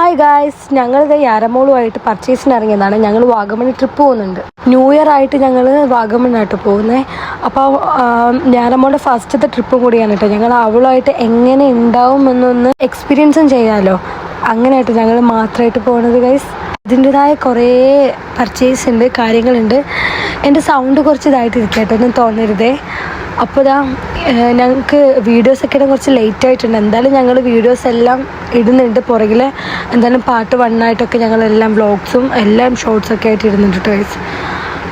Hi guys, ഞങ്ങളിത് യാരമോളുമായിട്ട് പർച്ചേസിന് ഇറങ്ങിയതാണ്. ഞങ്ങൾ വാഗമൺ ട്രിപ്പ് പോകുന്നുണ്ട്. ന്യൂ ഇയർ ആയിട്ട് ഞങ്ങൾ വാഗമണ്ണായിട്ട് പോകുന്നത്. അപ്പോൾ യാരമോളുടെ ഫസ്റ്റത്തെ ട്രിപ്പ് കൂടിയാണ് കേട്ടോ. ഞങ്ങൾ അവളുമായിട്ട് എങ്ങനെ ഉണ്ടാവും എന്നൊന്ന് എക്സ്പീരിയൻസും ചെയ്യാമല്ലോ. അങ്ങനെയായിട്ട് ഞങ്ങൾ മാത്രമായിട്ട് പോകുന്നത് ഗൈസ്. ഇതിൻ്റെതായ കുറേ പർച്ചേസ് ഉണ്ട്, കാര്യങ്ങളുണ്ട്. എൻ്റെ സൗണ്ട് കുറച്ച് ഇതായിട്ടിരിക്കട്ടെ, ഒന്നും തോന്നരുതേ. അപ്പോൾ ഞങ്ങൾക്ക് വീഡിയോസൊക്കെ ഇടാൻ കുറച്ച് ലേറ്റ് ആയിട്ടുണ്ട്. എന്തായാലും ഞങ്ങൾ വീഡിയോസ് എല്ലാം ഇടുന്നുണ്ട്. പുറകിൽ എന്തായാലും പാർട്ട് 1 ആയിട്ടൊക്കെ ഞങ്ങളെല്ലാം വ്ളോഗ്സും എല്ലാം ഷോർട്സൊക്കെ ആയിട്ട് ഇടുന്നുണ്ട് ഗൈസ്.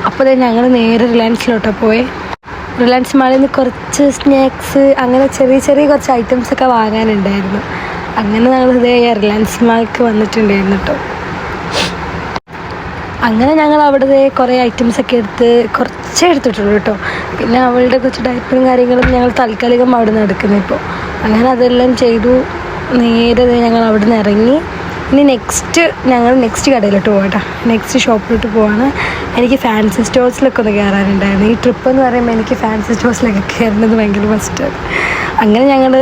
അപ്പോൾ ഞങ്ങൾ നേരെ റിലയൻസിലോട്ട് പോയി. റിലയൻസ് മാളിൽ നിന്ന് കുറച്ച് സ്നാക്സ് അങ്ങനെ ചെറിയ ചെറിയ കുറച്ച് ഐറ്റംസൊക്കെ വാങ്ങാനുണ്ടായിരുന്നു. അങ്ങനെ ഞങ്ങൾ റിലയൻസ് മാൾക്ക് വന്നിട്ടുണ്ടായിരുന്നു കേട്ടോ. അങ്ങനെ ഞങ്ങൾ അവിടെ കുറേ ഐറ്റംസൊക്കെ കുറച്ചേ എടുത്തിട്ടുള്ളൂ കേട്ടോ. പിന്നെ അവളുടെ കുറച്ച് ഡയപ്പറും കാര്യങ്ങളും ഞങ്ങൾ താൽക്കാലികം അവിടെ നിന്ന് എടുക്കുന്നത് ഇപ്പോൾ. അങ്ങനെ അതെല്ലാം ചെയ്തു. നേരെ ഞങ്ങൾ അവിടെ നിന്ന് ഇറങ്ങി. ഇനി ഞങ്ങൾ നെക്സ്റ്റ് കടയിലോട്ട് പോകട്ടോ. നെക്സ്റ്റ് ഷോപ്പിലോട്ട് പോവാണ്. എനിക്ക് ഫാൻസി സ്റ്റോഴ്സിലൊക്കെ ഒന്ന് കയറാനുണ്ടായിരുന്നു. ഈ ട്രിപ്പ് എന്ന് പറയുമ്പോൾ എനിക്ക് ഫാൻസി സ്റ്റോഴ്സിലൊക്കെ കയറുന്നത് ഭയങ്കര ഫസ്റ്റാണ്. അങ്ങനെ ഞങ്ങൾ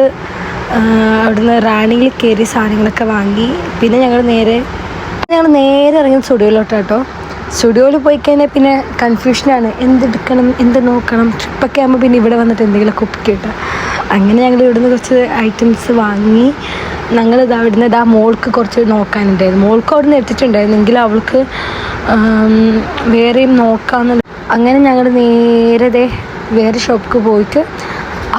അവിടുന്ന് റാണിയിൽ കയറി സാധനങ്ങളൊക്കെ വാങ്ങി. പിന്നെ ഞങ്ങൾ നേരെ ഇറങ്ങി സ്റ്റുഡിയോയിലോട്ടോ. സ്റ്റുഡിയോയിൽ പോയി കഴിഞ്ഞാൽ പിന്നെ കൺഫ്യൂഷനാണ്, എന്തെടുക്കണം എന്ത് നോക്കണം. ട്രിപ്പൊക്കെ ആകുമ്പോൾ പിന്നെ ഇവിടെ വന്നിട്ട് എന്തെങ്കിലുമൊക്കെ ഒപ്പിക്കും കേട്ടോ. അങ്ങനെ ഞങ്ങൾ ഇവിടുന്ന് കുറച്ച് ഐറ്റംസ് വാങ്ങി. അവിടുന്ന് മോൾക്ക് കുറച്ച് നോക്കാനുണ്ടായിരുന്നു. മോൾക്ക് അവിടെ നിന്ന് എടുത്തിട്ടുണ്ടായിരുന്നു, എങ്കിലും അവൾക്ക് വേറെയും നോക്കാമെന്നുള്ള. അങ്ങനെ ഞങ്ങൾ നേരെ വേറെ ഷോപ്പിൽ പോയിട്ട്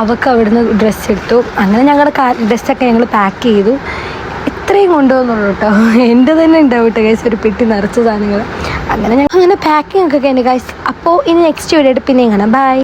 അവൾക്ക് അവിടുന്ന് ഡ്രസ്സ് എടുത്തു. അങ്ങനെ ഞങ്ങളുടെ ഡ്രസ്സൊക്കെ ഞങ്ങൾ പാക്ക് ചെയ്തു. ഇത്രയും കൊണ്ടുപോകുന്നുള്ളൂ കേട്ടോ. എൻ്റെ തന്നെ ഉണ്ടാവും കേട്ടോ ഗൈസ്, ഒരു പെട്ടി നിറച്ച സാധനങ്ങൾ. അങ്ങനെ പാക്കിംഗ് ഒക്കെ കഴിഞ്ഞു ഗൈസ്. അപ്പോൾ ഇനി നെക്സ്റ്റ് വീഡിയോ ആയിട്ട് പിന്നെ കാണാം. ബൈ.